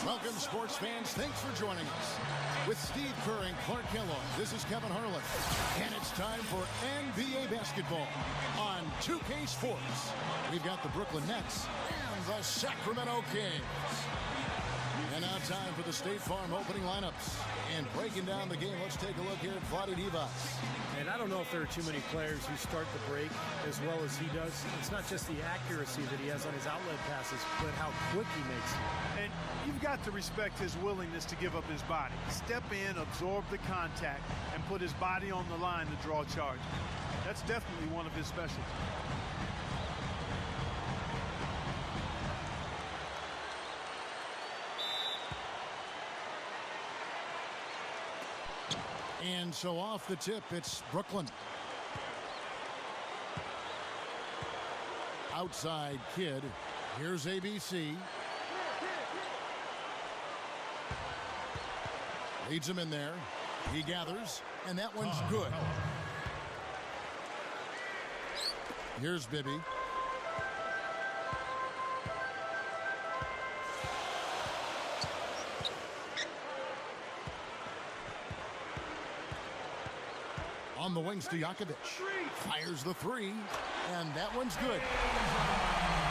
Welcome, sports fans. Thanks for joining us. With Steve Kerr and Clark Kellogg, this is Kevin Harlan. And it's time for NBA basketball on 2K Sports. We've got the Brooklyn Nets and the Sacramento Kings. And now time for the State Farm opening lineups. And breaking down the game, let's take a look here at Vlade Divac. And I don't know if there are too many players who start the break as well as he does. It's not just the accuracy that he has on his outlet passes, but how quick he makes them. And you've got to respect his willingness to give up his body. Step in, absorb the contact, and put his body on the line to draw charges. That's definitely one of his specialties. And so off the tip, it's Brooklyn. Outside Kid. Here's ABC. Leads him in there. He gathers, and that one's good. Here's Bibby. On the wing, Stojakovic fires the three, and that one's good.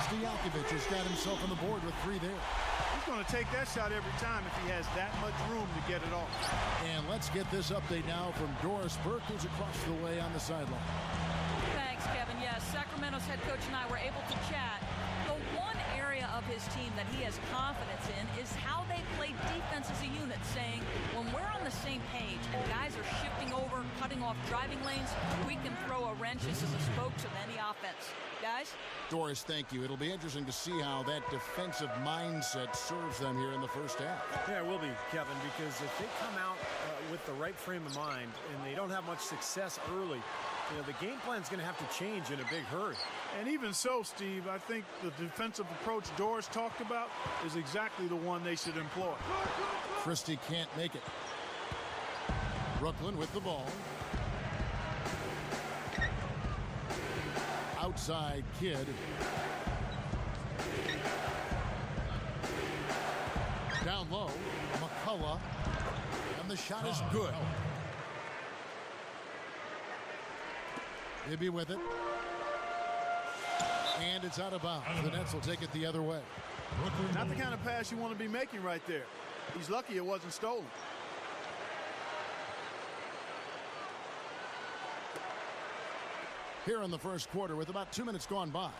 Stojakovic has got himself on the board with three there. He's going to take that shot every time if he has that much room to get it off. And let's get this update now from Doris Burke, who's across the way on the sideline. Thanks, Kevin. Yes, Sacramento's head coach and I were able to chat. The one area of his team that he has confidence in is how they play defense as a unit, saying when we're on the same page and guys are shifting over, cutting off driving lanes, we can throw a wrench as a spokes of any offense. Guys? Doris, thank you. It'll be interesting to see how that defensive mindset serves them here in the first half. Yeah, it will be, Kevin, because if they come out with the right frame of mind and they don't have much success early, you know, the game plan is going to have to change in a big hurry. And even so, Steve, I think the defensive approach Doris talked about is exactly the one they should employ. Christie can't make it. Brooklyn with the ball. Outside Kid. Down low, McCullough. And the shot is good. Bibby with it. And it's out of bounds. The Nets will take it the other way. Not the kind of pass you want to be making right there. He's lucky it wasn't stolen. Here in the first quarter with about 2 minutes gone by.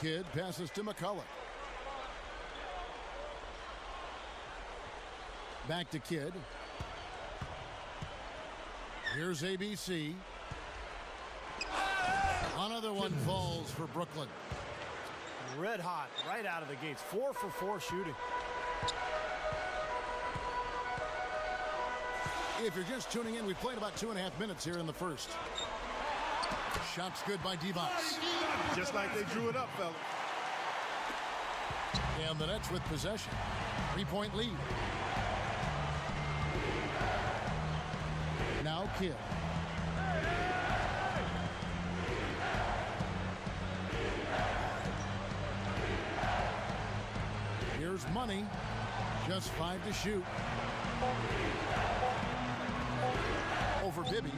Kid passes to McCullough. Back to Kid. Here's ABC. Another one falls for Brooklyn. Red hot right out of the gates. 4 for 4 shooting. If you're just tuning in, we played about 2.5 minutes here in the first. Shot's good by Divac. Just like they drew it up, fella. And the Nets with possession. 3-point lead. Now Kid. Here's Money. Just 5 to shoot. Over Bibby.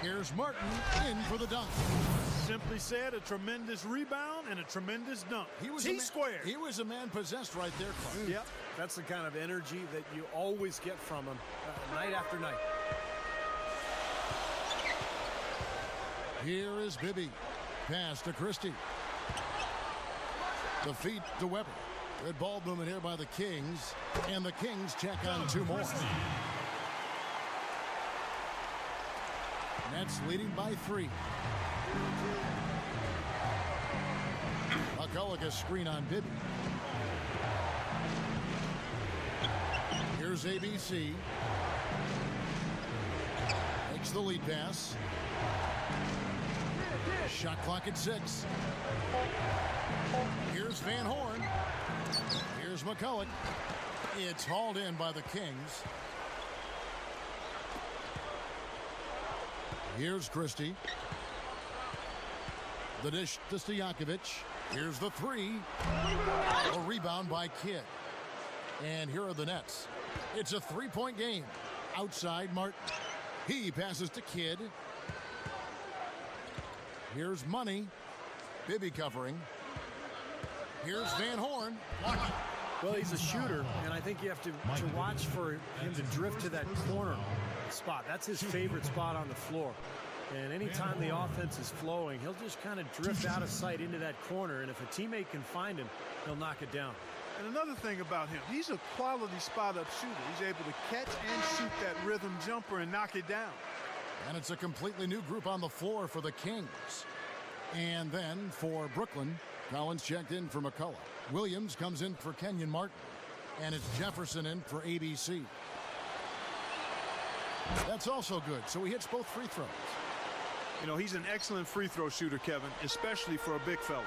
Here's Martin in for the dunk. Simply said, a tremendous rebound and a tremendous dunk. He was T-squared. He was a man possessed right there, Clark. Yep, that's the kind of energy that you always get from him night after night. Here is Bibby. Pass to Christie. The feet to Weber. Good ball movement here by the Kings. And the Kings check on 2 more. Nets leading by 3. McCullough a screen on Bibby. Here's ABC. Makes the lead pass. Shot clock at 6. Here's Van Horn. Here's McCullough. It's hauled in by the Kings. Here's Christie. The dish to Stojakovic. Here's the three. A rebound by Kidd. And here are the Nets. It's a three-point game. Outside Martin. He passes to Kidd. Here's Money. Bibby covering. Here's Van Horn. Well, he's a shooter, and I think you have to watch for him to drift to that corner spot. That's his favorite spot on the floor. And anytime the offense is flowing, he'll just kind of drift out of sight into that corner, and if a teammate can find him, he'll knock it down. And another thing about him, he's a quality spot-up shooter. He's able to catch and shoot that rhythm jumper and knock it down. And it's a completely new group on the floor for the Kings. And then for Brooklyn, Collins checked in for McCullough. Williams comes in for Kenyon Martin. And it's Jefferson in for ABC. That's also good, so he hits both free throws. You know, he's an excellent free throw shooter, Kevin, especially for a big fella.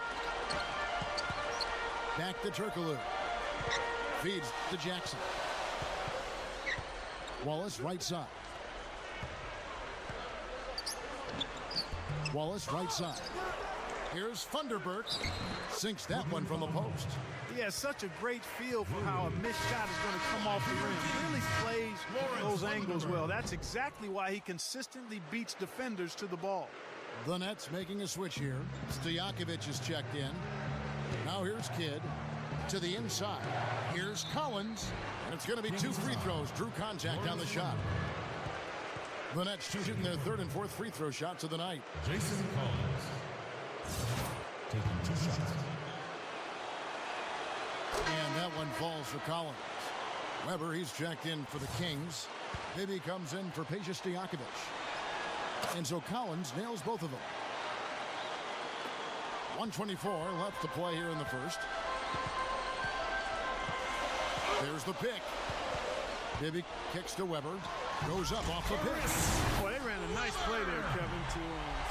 Back to Turkoglu. Feeds to Jackson. Wallace right side. Wallace right side. Here's Funderburk. Sinks that one from the post. He has such a great feel for how a missed shot is going to come off the rim. He really plays those angles well. That's exactly why he consistently beats defenders to the ball. The Nets making a switch here. Stojakovic is checked in. Now here's Kidd to the inside. Here's Collins. And it's going to be two free throws. Drew contact on the shot. The Nets shooting their third and fourth free throw shots of the night. Jason Collins taking 2 shots. And that one falls for Collins. Weber, he's checked in for the Kings. Bibby comes in for Peja Stojakovic. And so Collins nails both of them. 1:24 left to play here in the first. There's the pick. Bibby kicks to Weber. Goes up off the pick. Boy, they ran a nice play there, Kevin, to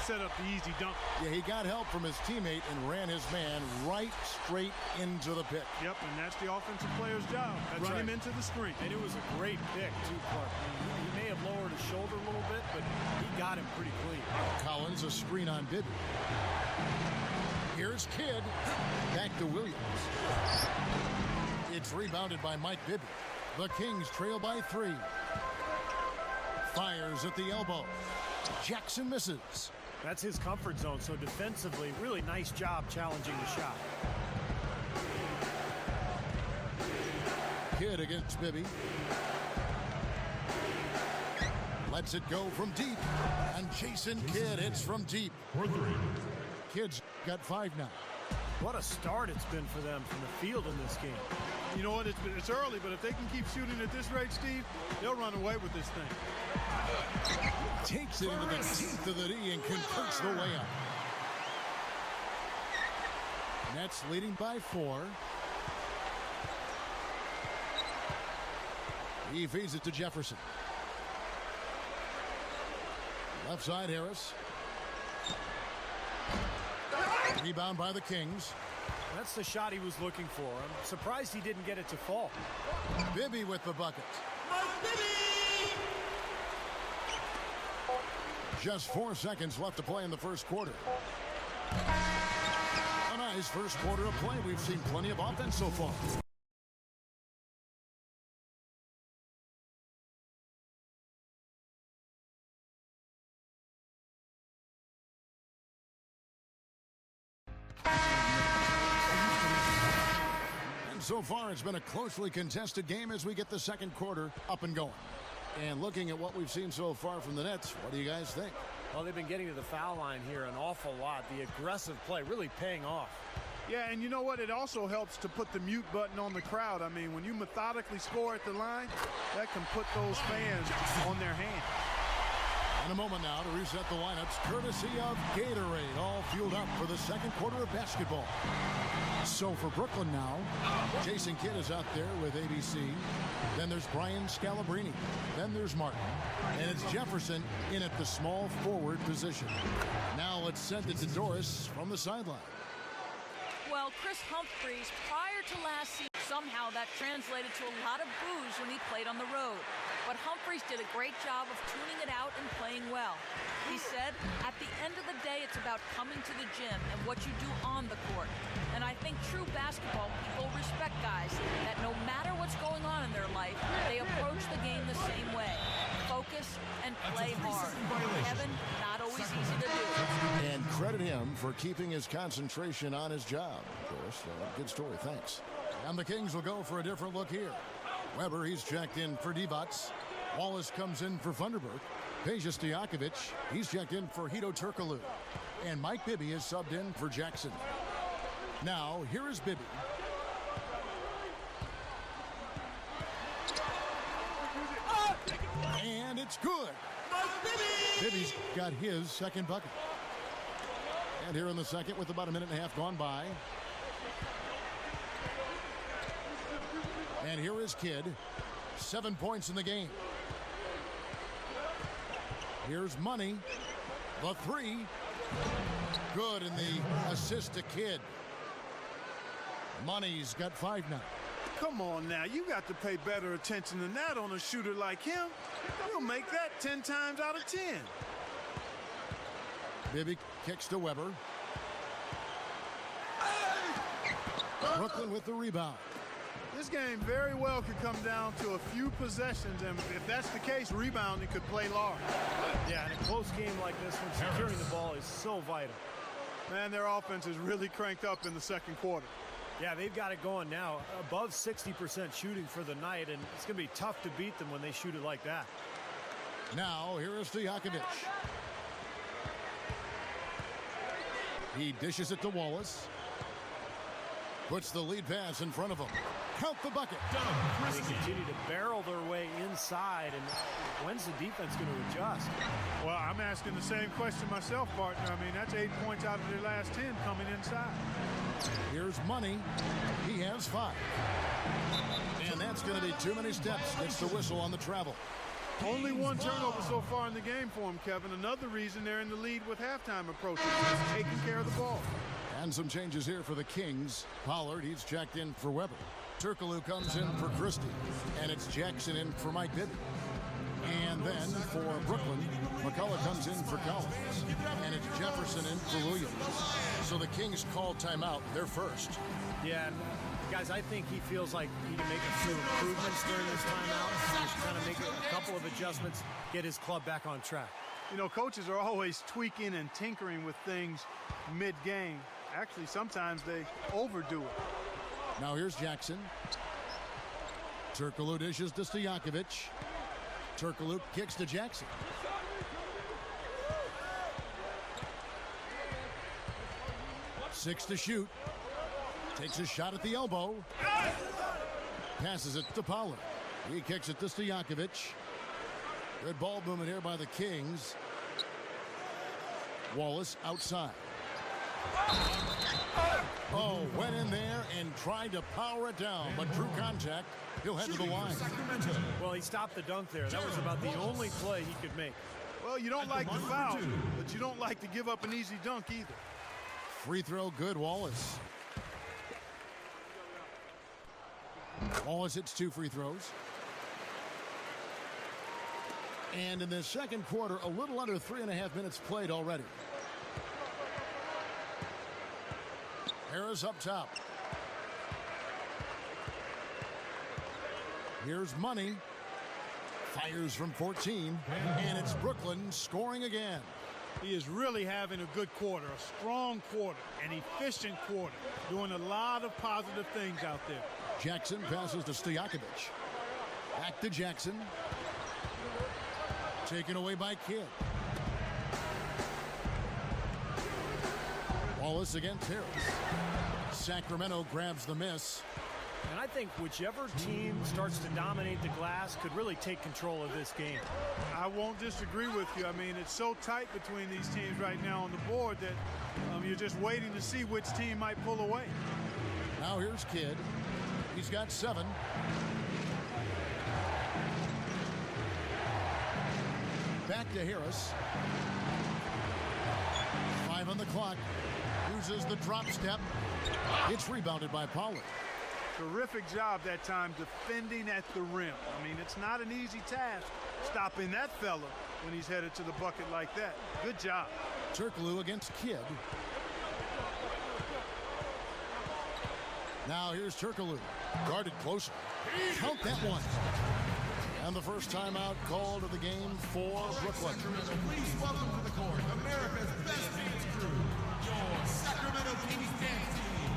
set up the easy dunk. Yeah, he got help from his teammate and ran his man right straight into the pick. Yep, and that's the offensive player's job. Run him into the screen. And it was a great pick, too, Clark. He may have lowered his shoulder a little bit, but he got him pretty clean. Collins, a screen on Bibby. Here's Kidd. Back to Williams. It's rebounded by Mike Bibby. The Kings trail by 3. Fires at the elbow. Jackson misses. That's his comfort zone, so defensively, really nice job challenging the shot. Kidd against Bibby. Lets it go from deep. And Jason Kidd hits from deep. For 3. Kidd's got 5 now. What a start it's been for them from the field in this game. You know what? It's early, but if they can keep shooting at this rate, Steve, they'll run away with this thing. Takes it into the teeth of the D and converts the layup. Nets leading by 4. He feeds it to Jefferson. Left side, Harris. Rebound by the Kings. That's the shot he was looking for. I'm surprised he didn't get it to fall. Bibby with the bucket. Just 4 seconds left to play in the first quarter. A nice first quarter of play. We've seen plenty of offense so far. So far, it's been a closely contested game as we get the second quarter up and going. And looking at what we've seen so far from the Nets, what do you guys think? Well, they've been getting to the foul line here an awful lot. The aggressive play really paying off. Yeah, and you know what? It also helps to put the mute button on the crowd. I mean, when you methodically score at the line, that can put those fans on their hand. In a moment now to reset the lineups, courtesy of Gatorade, all fueled up for the second quarter of basketball. So for Brooklyn now, Jason Kidd is out there with ABC. Then there's Brian Scalabrine. Then there's Martin. And it's Jefferson in at the small forward position. Now let's send it to Doris from the sideline. Well, Chris Humphries, prior to last season, somehow that translated to a lot of boos when he played on the road. But Humphries did a great job of tuning it out and playing well. He said, at the end of the day, it's about coming to the gym and what you do on the court. And I think true basketball people respect guys that no matter what's going on in their life, they approach the game the same way. Focus and play hard. Kevin, not always easy to do. And credit him for keeping his concentration on his job. Of course, good story, thanks. And the Kings will go for a different look here. Weber, he's checked in for Divac. Wallace comes in for Thunderbird. Peja Stojakovic, he's checked in for Hedo Turkoglu. And Mike Bibby is subbed in for Jackson. Now, here is Bibby. And it's good. Bibby's got his second bucket. And here in the second with about a minute and a half gone by. And here is Kidd. 7 points in the game. Here's Money. The three. Good in the assist to Kidd. Money's got 5 now. Come on now, you got to pay better attention than that on a shooter like him. You'll make that 10 times out of 10. Bibby kicks to Weber. Brooklyn with the rebound. This game very well could come down to a few possessions, and if that's the case, rebounding could play large. Yeah, in a close game like this one, securing the ball is so vital. Man, their offense is really cranked up in the second quarter. Yeah, they've got it going now. Above 60% shooting for the night, and it's going to be tough to beat them when they shoot it like that. Now, here is Stojakovic. He dishes it to Wallace. Puts the lead pass in front of him. Count the bucket. They continue to barrel their way inside, and when's the defense going to adjust? Well, I'm asking the same question myself, partner. I mean, that's 8 points out of their last 10 coming inside. Here's Money. He has 5. And that's going to be too many steps. Gets the whistle on the travel. Only 1 turnover so far in the game for him, Kevin. Another reason they're in the lead with halftime approaching. Taking care of the ball. And some changes here for the Kings. Pollard, he's checked in for Weber. Turkoglu comes in for Christie. And it's Jackson in for Mike Bibby. And then for Brooklyn, McCullough comes in for Collins. And it's Jefferson in for Williams. So the Kings call timeout. They're first. Yeah, guys, I think he feels like he can make a few improvements during this timeout. Just kind of make a couple of adjustments, get his club back on track. You know, coaches are always tweaking and tinkering with things mid-game. Actually, sometimes they overdo it. Now here's Jackson. Turkoglu dishes to Stojakovic. Turkoglu kicks to Jackson. Six to shoot. Takes a shot at the elbow. Passes it to Pollard. He kicks it to Stojakovic. Good ball movement here by the Kings. Wallace outside. Oh, went in there and tried to power it down, but drew contact. He'll head to the line. Well, he stopped the dunk there. That was about the only play he could make. Well, you don't like the foul, but you don't like to give up an easy dunk either. Free throw good, Wallace. Wallace hits 2 free throws. And in the second quarter, a little under 3.5 minutes played already. Harris up top. Here's Money. Fires from 14. And it's Brooklyn scoring again. He is really having a good quarter, a strong quarter, an efficient quarter, doing a lot of positive things out there. Jackson passes to Stojakovic. Back to Jackson. Taken away by Kidd. Wallace against Harris. Sacramento grabs the miss. And I think whichever team starts to dominate the glass could really take control of this game. I won't disagree with you. I mean, it's so tight between these teams right now on the board that you're just waiting to see which team might pull away. Now here's Kidd. He's got 7. Back to Harris. 5 on the clock. Uses the drop step. It's rebounded by Pollard. Terrific job that time defending at the rim. I mean, it's not an easy task stopping that fella when he's headed to the bucket like that. Good job. Turkoglu against Kidd. Now here's Turkoglu. Guarded closer. Count that one. And the first timeout called of the game for Brooklyn. Please welcome to the court America's best dance crew, your Sacramento Kings dance team.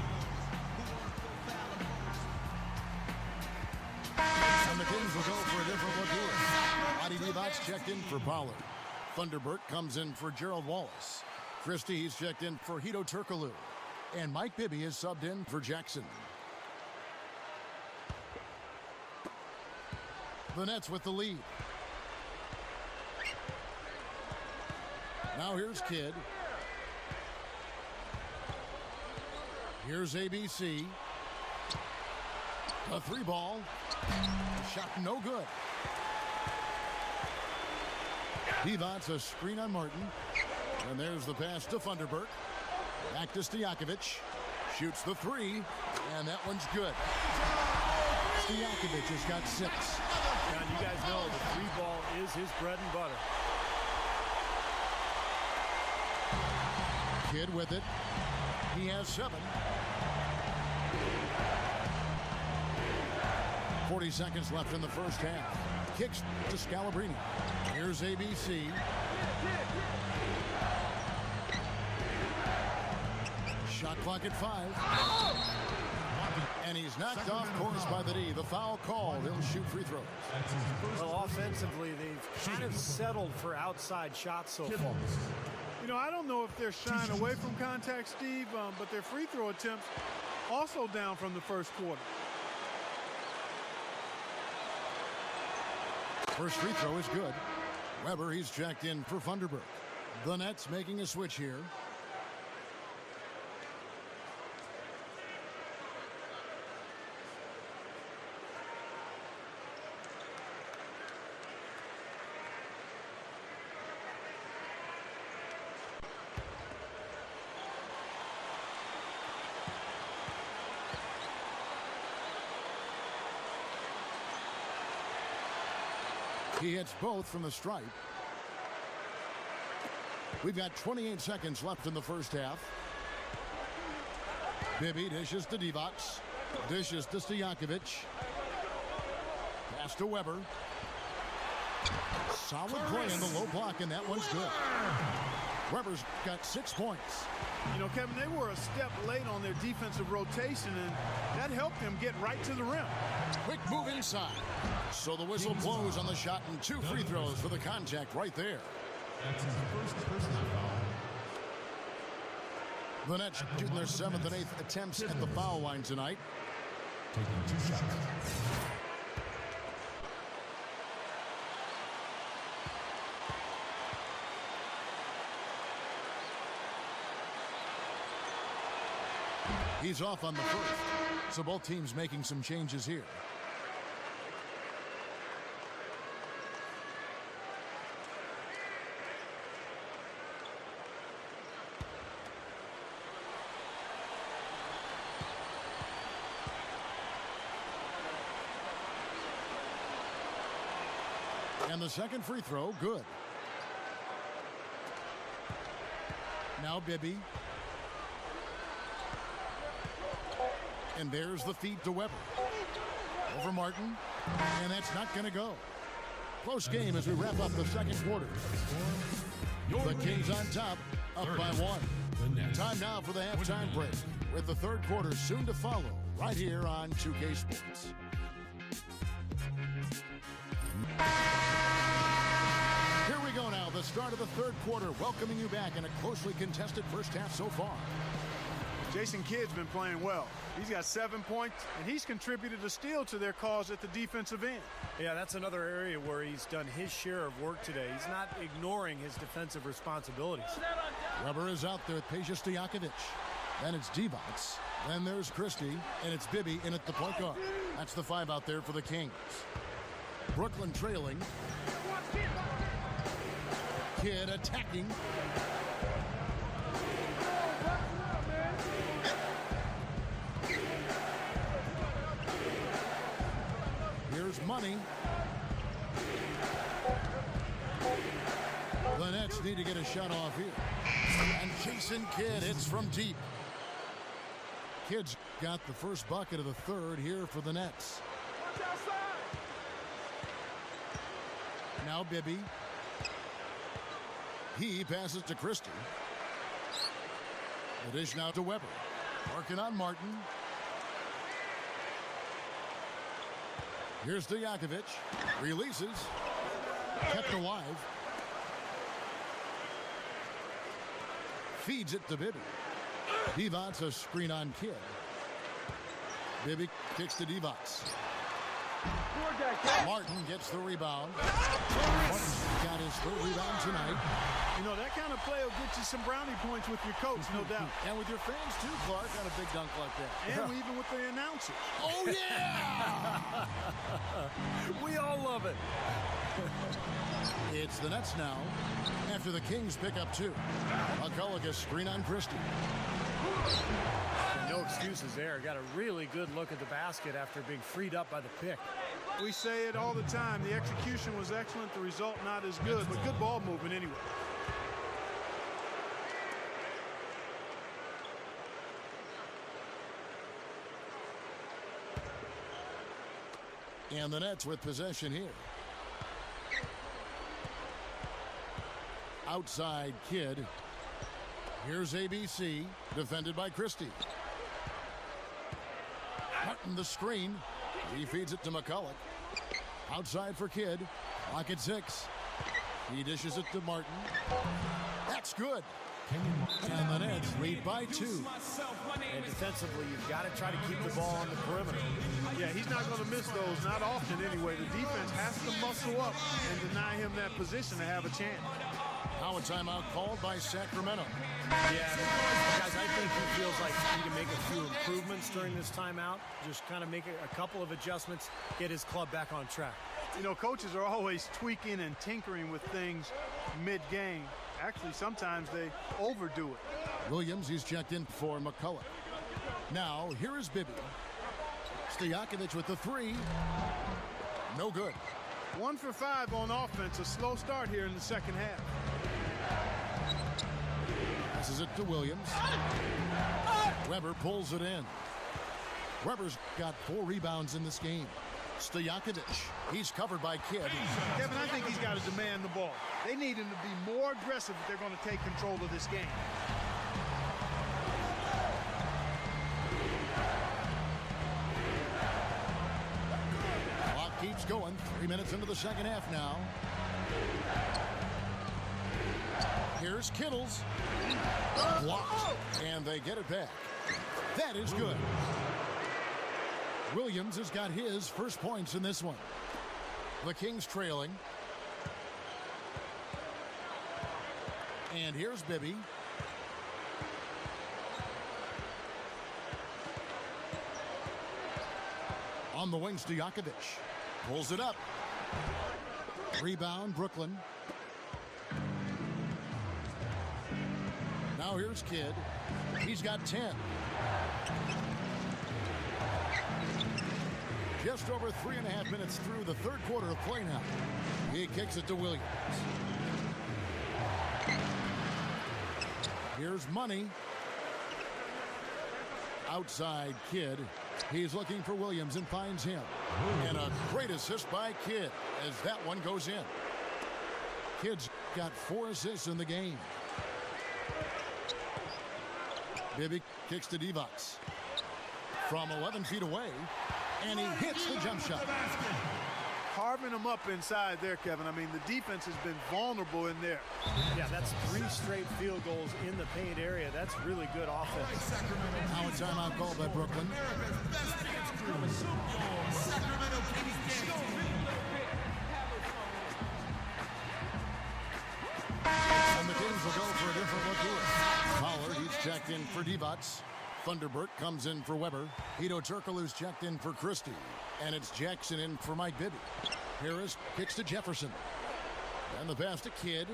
And the Kings will go for a different look here. Adi Divac checked in for Pollard. Thunderbird comes in for Gerald Wallace. Christie, he's checked in for Hedo Turkoglu. And Mike Bibby is subbed in for Jackson. The Nets with the lead. Now here's Kidd. Here's ABC. A three ball. Shot no good. Divac a screen on Martin. And there's the pass to Thunderbird. Back to Stojakovic. Shoots the three. And that one's good. Stojakovic has got 6. Now, you guys know the three ball is his bread and butter. Kidd with it. He has 7. 40 seconds left in the first half. Kicks to Scalabrine. Here's ABC. Shot clock at 5. And he's knocked off course by the D. The foul called. He'll shoot free throws. Well, offensively, they've kind of settled for outside shots so far. You know, I don't know if they're shying away from contact, Steve, but their free throw attempts also down from the first quarter. First free throw is good. Weber, he's checked in for Thunderbird. The Nets making a switch here. He hits both from the stripe. We've got 28 seconds left in the first half. Bibby dishes to Divac. Dishes to Stojakovic. Pass to Weber. Solid play in the low block, and that one's good. Weber's got 6 points. You know, Kevin, they were a step late on their defensive rotation, and that helped them get right to the rim. Quick move inside. So the whistle blows on the shot, and 2 free throws for the contact right there. That's his first personal foul. The Nets shooting their 7th and 8th attempts at the foul line tonight. Taking 2 shots. He's off on the first. So both teams making some changes here. And the second free throw, good. Now Bibby. And there's the feed to Weber. Over Martin. And that's not going to go. Close game as we wrap up the second quarter. The Kings on top, up by 1. Time now for the halftime break, with the third quarter soon to follow, right here on 2K Sports. Here we go now, the start of the third quarter, welcoming you back in a closely contested first half so far. Jason Kidd's been playing well. He's got 7 points, and he's contributed a steal to their cause at the defensive end. Yeah, that's another area where he's done his share of work today. He's not ignoring his defensive responsibilities. Weber is out there with Peja Stojakovic. Then it's Divac. Then there's Christie, and it's Bibby in at the point guard. That's the 5 out there for the Kings. Brooklyn trailing. Kidd attacking. Here's Money. The Nets need to get a shot off here. And Jason Kidd hits from deep. Kidd's got the first bucket of the third here for the Nets. Now Bibby. He passes to Christie. The dish now to Weber. Working on Martin. Here's Stojakovic. Releases. Kept alive. Feeds it to Bibby. Divac a screen on Kidd. Bibby kicks to Divac. Martin gets the rebound. Martin's got his third rebound tonight. You know, that kind of play will get you some brownie points with your coach, no doubt. And with your fans, too, Clark, on a big dunk like that. And even with the announcers. Oh, yeah! We all love it. It's the Nets now after the Kings pick up 2. McCulloch a screen on Christie. And no excuses there. Got a really good look at the basket after being freed up by the pick. We say it all the time. The execution was excellent. The result not as good, but good ball movement anyway. And the Nets with possession here. Outside Kidd. Here's ABC, defended by Christie. Martin the screen. He feeds it to McCulloch. Outside for Kidd. Clock at 6. He dishes it to Martin. That's good. And the Nets lead by 2. And defensively, you've got to try to keep the ball on the perimeter. Yeah, he's not going to miss those, not often anyway. The defense has to muscle up and deny him that position to have a chance. Now a timeout called by Sacramento. Yeah, guys, I think he feels like he can make a few improvements during this timeout. Just kind of make a couple of adjustments, get his club back on track. You know, coaches are always tweaking and tinkering with things mid-game. Actually, sometimes they overdo it. Williams, he's checked in for McCulloch. Now, here is Bibby. Stojakovic with the 3. No good. 1 for 5 on offense. A slow start here in the second half. Passes it to Williams. Weber pulls it in. Weber's got 4 rebounds in this game. Stojakovic, he's covered by Kidd. Kevin, I think he's got to demand the ball. They need him to be more aggressive if they're going to take control of this game. Clock keeps going. 3 minutes into the second half now. Here's Kittles. Blocked. And they get it back. That is good. Williams has got his first points in this one. The Kings trailing. And here's Bibby. On the wing, Stojakovic pulls it up. Rebound, Brooklyn. Now here's Kidd. He's got 10. Just over 3.5 minutes through the third quarter of play now. He kicks it to Williams. Here's Money. Outside Kidd. He's looking for Williams and finds him. And a great assist by Kidd as that one goes in. Kidd's got 4 assists in the game. Bibby kicks to Divac. From 11 feet away. And he hits the jump shot. Carving them up inside there, Kevin. I mean, the defense has been vulnerable in there. Yeah, that's 3 straight field goals in the paint area. That's really good offense. Now a timeout called by Brooklyn. Sacramento Kings dance team. And the Kings will go for a different look here. Pollard, he's checked in for Divac. Thunderbird comes in for Weber. Hito Turkoglu's checked in for Christie. And it's Jackson in for Mike Bibby. Harris kicks to Jefferson. And the pass to Kidd.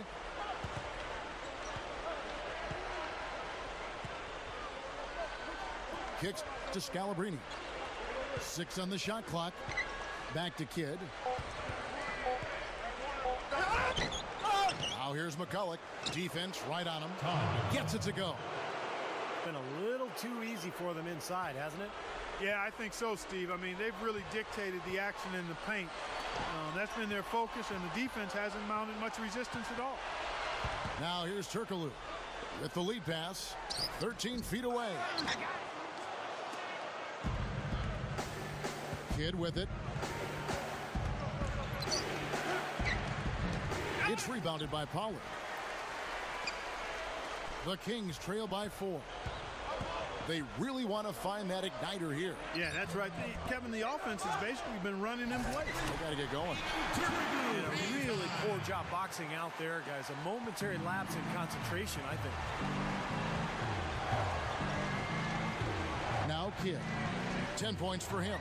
Kicks to Scalabrini. 6 on the shot clock. Back to Kidd. Now here's McCulloch. Defense right on him. Gets it to go. been a little too easy for them inside, hasn't it? Yeah, I think so, Steve. I mean, they've really dictated the action in the paint. That's been their focus, and the defense hasn't mounted much resistance at all. Now here's Turkoglu with the lead pass, 13 feet away. Kidd with it. It's rebounded by Pollard. The Kings trail by 4. They really want to find that igniter here. Yeah, that's right. Kevin, the offense has basically been running in place. They got to get going. Did a really poor job boxing out there, guys. A momentary lapse in concentration, I think. Now Kidd. 10 points for him.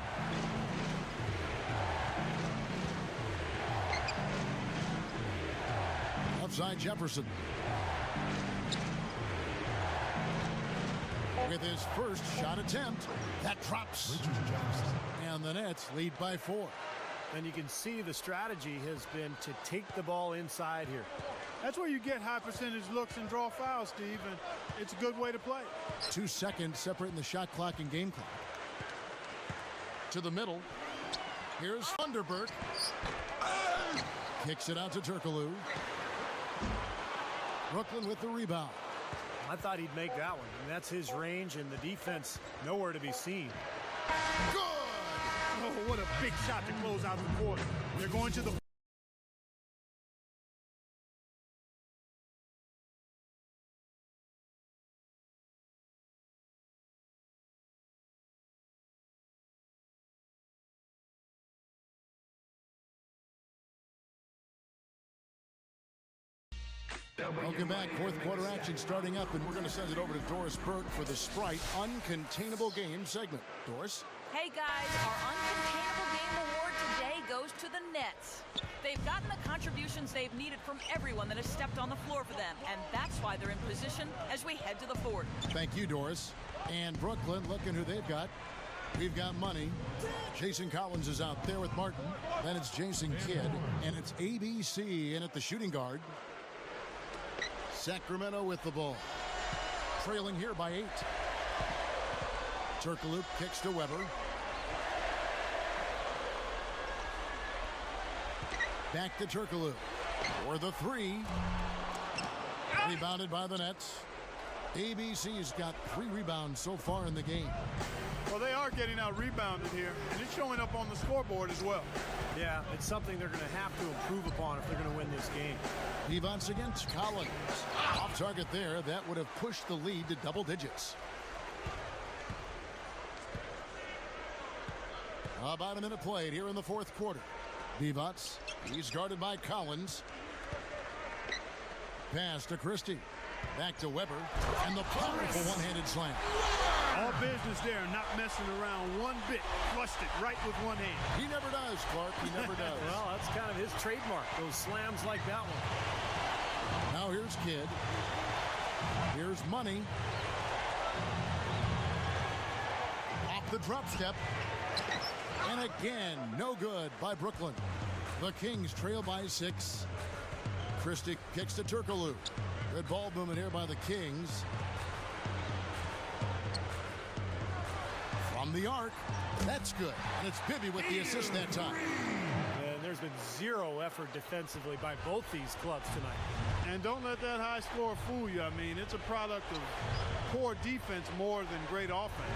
Outside Jefferson. With his first shot attempt, that drops. And the Nets lead by 4. And you can see the strategy has been to take the ball inside here. That's where you get high percentage looks and draw fouls, Steve, and it's a good way to play. 2 seconds separating the shot clock and game clock. To the middle. Here's Thunderbird. Kicks it out to Turkoglu. Brooklyn with the rebound. I thought he'd make that one. And that's his range, and the defense nowhere to be seen. Good! Oh, what a big shot to close out the quarter. They're going to the... Welcome back. Fourth quarter action starting up, and we're going to send it over to Doris Burke for the Sprite Uncontainable Game segment. Doris? Hey guys, our Uncontainable Game Award today goes to the Nets. They've gotten the contributions they've needed from everyone that has stepped on the floor for them, and that's why they're in position as we head to the fourth. Thank you, Doris. And Brooklyn, looking who they've got. We've got money. Jason Collins is out there with Martin. Then it's Jason Kidd, and it's ABC in at the shooting guard. Sacramento with the ball. Trailing here by 8. Turkoglu kicks to Weber. Back to Turkoglu for the 3. Rebounded by the Nets. ABC's got 3 rebounds so far in the game. Well, they are getting out rebounded here, and it's showing up on the scoreboard as well. Yeah, it's something they're going to have to improve upon if they're going to win this game. Evans against Collins. Off target there. That would have pushed the lead to double digits. About a minute played here in the fourth quarter. Divac, he's guarded by Collins. Pass to Christie. Back to Weber. And the powerful one-handed slam. All business there, not messing around one bit. Flushed it right with one hand. He never does, Clark. He never does. Well, that's kind of his trademark, those slams like that one. Now here's Kidd. Here's Money. Off the drop step. And again, no good by Brooklyn. The Kings trail by 6. Christie kicks to Turkoglu. Good ball movement here by the Kings. From the arc. That's good. And it's Bibby with the assist that time. And there's been 0 effort defensively by both these clubs tonight. And don't let that high score fool you. I mean, it's a product of poor defense more than great offense.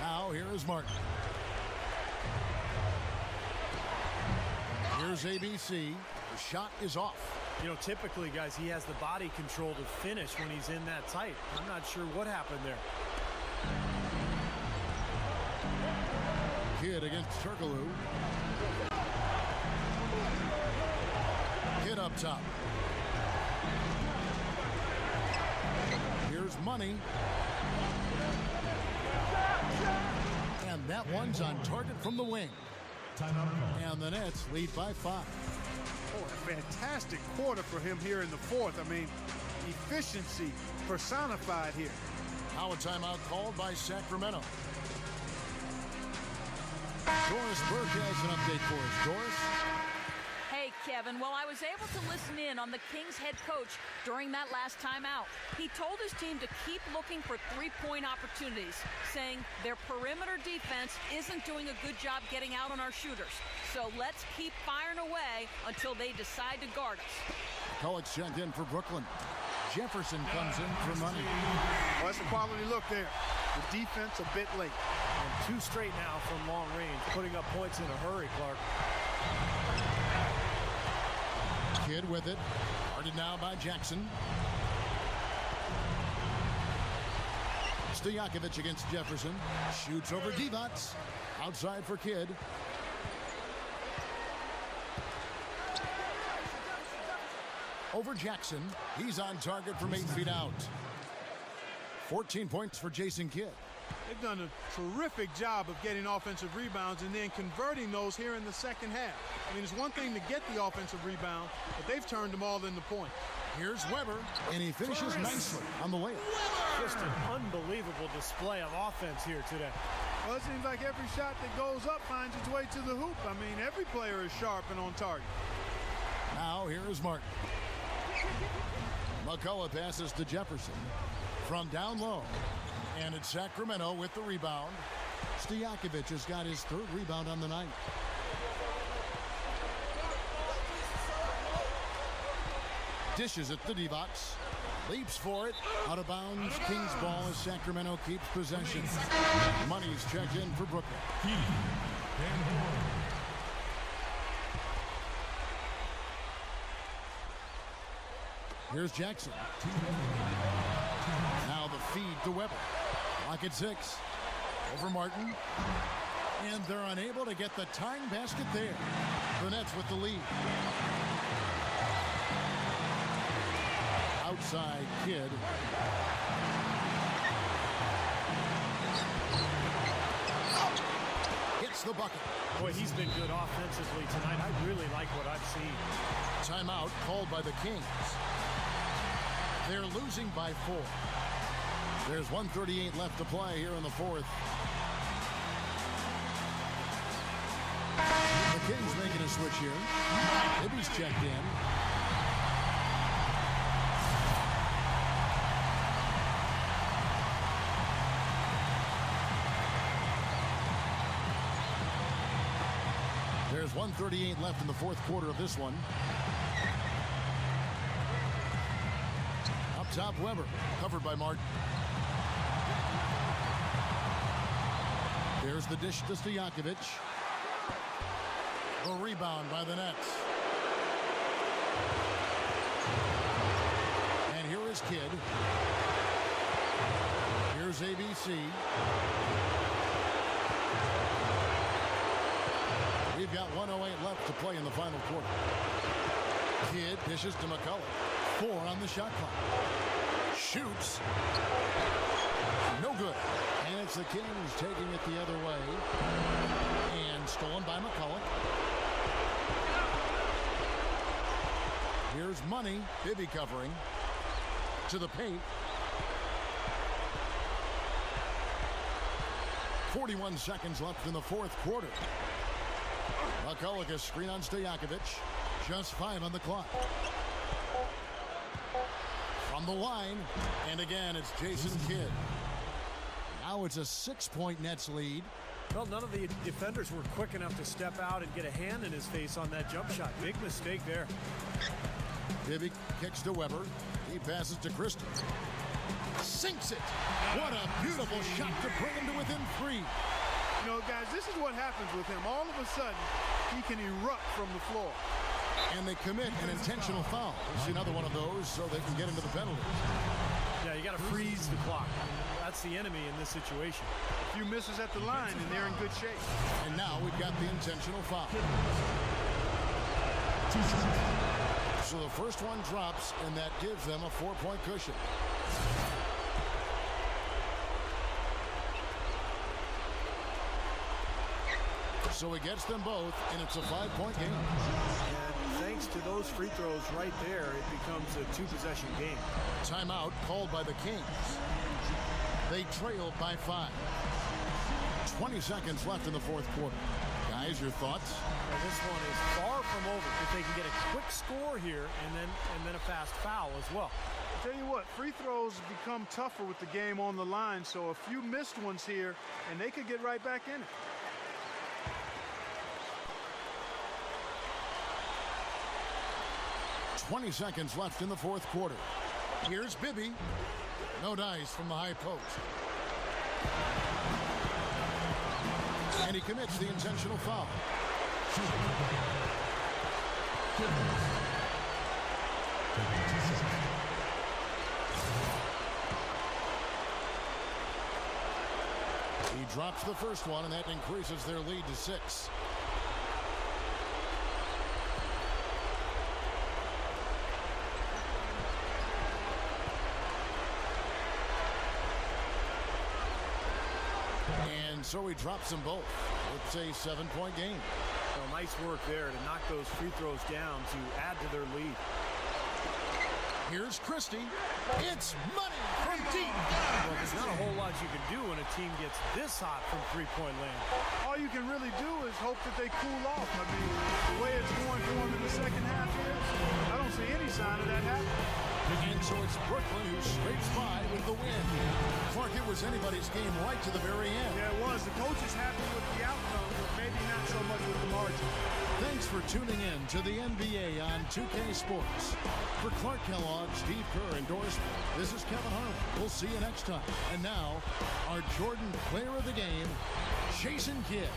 Now here is Martin. Here's ABC. The shot is off. You know, typically, guys, he has the body control to finish when he's in that tight. I'm not sure what happened there. Kidd against Turkoglu. Kidd up top. Here's Money. And that one's on target from the wing. And the Nets lead by 5. Oh, a fantastic quarter for him here in the fourth. I mean, efficiency personified here. Now a timeout called by Sacramento. Doris Burke has an update for us. Doris? Hey, Kevin. Kevin. Well, I was able to listen in on the Kings head coach during that last timeout. He told his team to keep looking for three-point opportunities, saying their perimeter defense isn't doing a good job getting out on our shooters. So let's keep firing away until they decide to guard us. Collett's checked in for Brooklyn. Jefferson comes in for money. Well, that's a quality look there. The defense a bit late. And 2 straight now from long range, putting up points in a hurry, Clark. Kidd with it. Guarded now by Jackson. Stojakovic against Jefferson. Shoots over Divac. Outside for Kidd. Over Jackson. He's on target from 8 feet out. 14 points for Jason Kidd. They've done a terrific job of getting offensive rebounds and then converting those here in the second half. I mean, it's one thing to get the offensive rebound, but they've turned them all into points. Here's Weber, and he finishes nicely on the layup. Just an unbelievable display of offense here today. Well, it seems like every shot that goes up finds its way to the hoop. I mean, every player is sharp and on target. Now here is Martin. McCullough passes to Jefferson from down low. And it's Sacramento with the rebound. Stojakovic has got his 3rd rebound on the night. Dishes it to Divac. Leaps for it. Out of bounds. Kings ball as Sacramento keeps possession. Money's checked in for Brooklyn. Here's Jackson. Now the feed to Weber. Clock at 6. Over Martin. And they're unable to get the tying basket there. The Nets with the lead. Outside Kidd. Gets the bucket. Boy, he's been good offensively tonight. I really like what I've seen. Timeout called by the Kings. They're losing by 4. There's 1:38 left to play here in the 4th. The Kings making a switch here. Ibby's checked in. There's 1:38 left in the 4th quarter of this one. Up top, Weber, covered by Martin. There's the dish to Stojakovic. The rebound by the Nets. And here is Kidd. Here's ABC. We've got 1:08 left to play in the final quarter. Kidd dishes to McCullough. 4 on the shot clock. Shoots. No good. And it's the Kings taking it the other way. And stolen by McCullough. Here's Money. Bibby covering. To the paint. 41 seconds left in the 4th quarter. McCullough a screen on Stojakovic. Just 5 on the clock. From the line. And again, it's Jason Kidd. Now it's a 6-point Nets lead. Well, none of the defenders were quick enough to step out and get a hand in his face on that jump shot. Big mistake there. Bibby kicks to Weber. He passes to Christie. Sinks it. What a beautiful shot to bring him to within 3. You know, guys, this is what happens with him. All of a sudden, he can erupt from the floor. And they commit an intentional foul. It's another one of those so they can get into the penalties. Yeah, you got to freeze the clock. That's the enemy in this situation. A few misses at the line, and they're in good shape. And now we've got the intentional foul. So the first one drops, and that gives them a 4-point cushion. So he gets them both, and it's a 5-point game. And thanks to those free throws right there, it becomes a 2-possession game. Timeout called by the Kings. They trail by 5. 20 seconds left in the 4th quarter. Guy Guys, your thoughts? Well, this one is far from over. If they can get a quick score here and then a fast foul as well. Tell you what, free throws become tougher with the game on the line, so a few missed ones here, and they could get right back in it. .20 seconds left in the fourth quarter. Here's Bibby. No dice from the high post. And he commits the intentional foul. He drops the first one, and that increases their lead to 6. And so he drops them both. It's a 7-point game. So nice work there to knock those free throws down to add to their lead. Here's Christie. It's money from deep. Well, there's not a whole lot you can do when a team gets this hot from three-point land. All you can really do is hope that they cool off. I mean, the way it's going for them in the second half here, I don't see any sign of that happening. And so it's Brooklyn who scrapes by with the win. Clark, it was anybody's game right to the very end. Yeah, it was. The coach is happy with the outcome, but maybe not so much with the margin. Thanks for tuning in to the NBA on 2K Sports. For Clark Kellogg, Steve Kerr endorsement, this is Kevin Harlan. We'll see you next time. And now, our Jordan player of the game, Jason Kidd.